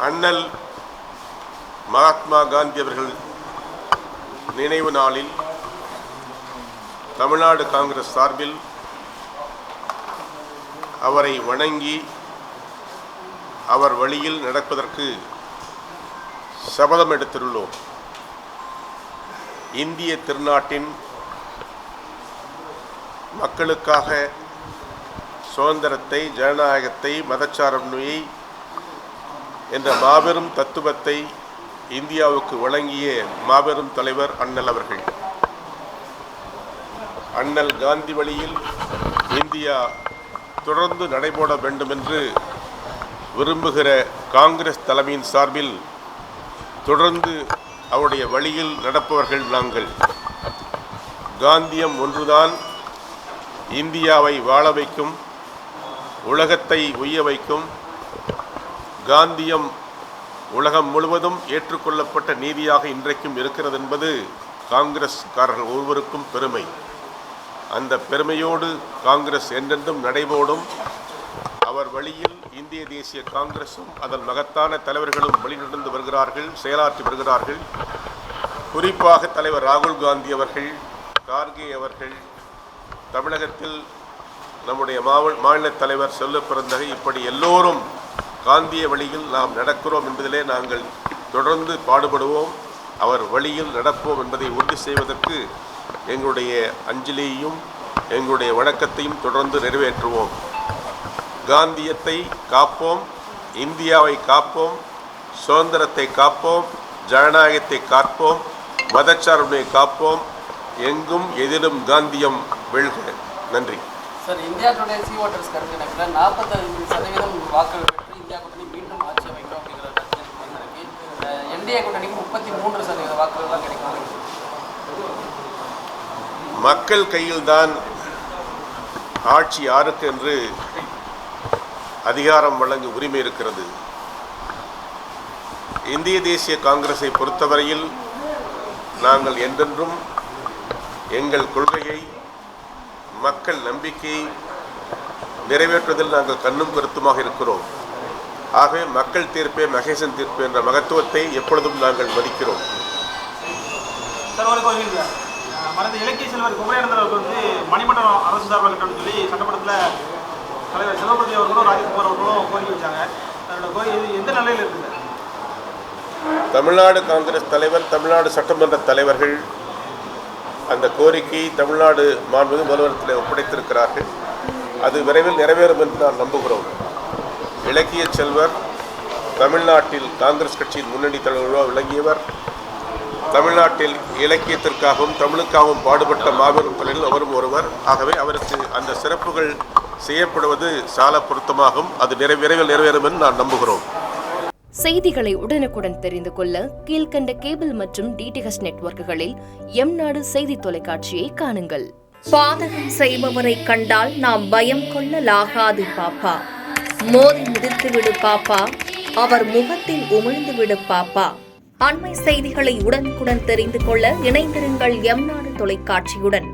அண்ணல் மகாத்மா காந்தி அவர்கள் நினைவு நாளில் தமிழ்நாடு காங்கிரஸ் சார்பில் அவரை வணங்கி அவர் வழியில் நடப்பதற்கு சபதம் எடுத்துள்ளோம். இந்திய திருநாட்டின் மக்களுக்காக சுதந்திரத்தை, ஜனநாயகத்தை, மதச்சார்பின்மையை என்ற மாபெரும் தத்துவத்தை இந்தியாவுக்கு வழங்கிய மாபெரும் தலைவர் அண்ணல் அவர்கள். அண்ணல் காந்தி வழியில் இந்தியா தொடர்ந்து நடைபோட வேண்டும் என்று விரும்புகிற காங்கிரஸ் தலைமையின் சார்பில் தொடர்ந்து அவருடைய வழியில் நடப்பவர்கள் நாங்கள். காந்தியம் ஒன்றுதான் இந்தியாவை வாழ வைக்கும், உலகத்தை உய்ய வைக்கும். காந்தியம் உலகம் முழுவதும் ஏற்றுக்கொள்ளப்பட்ட நீதியாக இன்றைக்கும் இருக்கிறது என்பது காங்கிரஸ்காரர்கள் ஒவ்வொருவருக்கும் பெருமை. அந்த பெருமையோடு காங்கிரஸ் என்றென்றும் நடைபோடும். அவர் வழியில் இந்திய தேசிய காங்கிரசும் அதன் மகத்தான தலைவர்களும் வழிநடந்து வருகிறார்கள், செயலாற்றி வருகிறார்கள். குறிப்பாக தலைவர் ராகுல் காந்தி அவர்கள், கார்கே அவர்கள், தமிழகத்தில் நம்முடைய மாநில தலைவர் செல்வ பிறந்தகை, இப்படி எல்லோரும் காந்திய வழியில் நாம் நடக்கிறோம் என்பதிலே நாங்கள் தொடர்ந்து பாடுபடுவோம். அவர் வழியில் நடப்போம் என்பதை உறுதி செய்வதற்கு எங்களுடைய அஞ்சலியையும் எங்களுடைய வணக்கத்தையும் தொடர்ந்து நிறைவேற்றுவோம். காந்தியத்தை காப்போம், இந்தியாவை காப்போம், சுதந்திரத்தை காப்போம், ஜனநாயகத்தை காப்போம், மதச்சார்பினை காப்போம். எங்கும் எதிலும் காந்தியம் வெல்க. நன்றி. Sir, India today C waters கருத்து கணக்கில் 45% வாக்குகள் பெற்று இந்தியா கூட்டணி மீண்டும் ஆட்சி அமைக்கும் அப்படிங்கிற கருத்து. என்டிஏ கூட்டணிக்கு 33% வாக்குகள் தான் கிடைக்கும். மக்கள் கையில்தான் ஆட்சி யாருக்கு என்று அதிகாரம் வழங்க உரிமை இருக்கிறது. இந்திய தேசிய காங்கிரஸை பொறுத்தவரையில் நாங்கள் என்றென்றும் எங்கள் கொள்கையை, மக்கள் நம்பிக்கையை நிறைவேற்றுவதில் நாங்கள் கண்ணும் கருத்துமாக இருக்கிறோம். ஆகவே மக்கள் தீர்ப்பே மகேசன் தீர்ப்பு என்ற மகத்துவத்தை எப்பொழுதும் நாங்கள் மதிக்கிறோம். மறந்த இலக்கிய செல்வர் குமரேந்திரன் அவர்கள் மணிமண்டலம் அரசு சார்பாக கட்டணும்னு சொல்லி சட்டமன்றத்தில் தலைவர் செல்வபதி அவர்களும் ராஜ்குமார் அவர்களும் கோரிக்கை வச்சாங்க. அதோட கோரிக்கை எந்த நிலையில் இருக்குது? தமிழ்நாடு காங்கிரஸ் தலைவர், தமிழ்நாடு சட்டமன்ற தலைவர்கள் அந்த கோரிக்கை தமிழ்நாடு மாண்புமிகு முதல்வரத்தில் ஒப்படைத்திருக்கிறார்கள். அது விரைவில் நிறைவேறும் என்று நான் நம்புகிறோம். இலக்கிய செல்வர் தமிழ்நாட்டில் காங்கிரஸ் கட்சியின் முன்னணி தலைவராக விளங்கியவர். தமிழ்நாட்டில் இலக்கியத்திற்காகவும் தமிழுக்காகவும் பாடுபட்ட மாபெரும் தலைவர்கள் அவரும் ஒருவர். ஆகவே அவருக்கு அந்த சிறப்புகள் செய்யப்படுவது சால பொருத்தமாகும். அது விரைவில் நிறைவேறும் என்று நான் நம்புகிறோம். செய்திகளை உடனுக்குடன் தெரிந்து கொள்ள கீழ்கண்ட கேபிள் மற்றும் டிடிஎச் நெட்வொர்க்குகளில் எம்நாடு செய்தி தொலைக்காட்சியை காணுங்கள். பாதகம் செய்பவரை கண்டால் நாம் பயம் கொள்ளலாகாது பாப்பா. மோதி மிதித்துவிடு பாப்பா, அவர் முகத்தில் உமிழ்ந்துவிடு பாப்பா. அண்மை செய்திகளை உடனுக்குடன் தெரிந்து கொள்ள இணைந்திருங்கள் எம்நாடு தொலைக்காட்சியுடன்.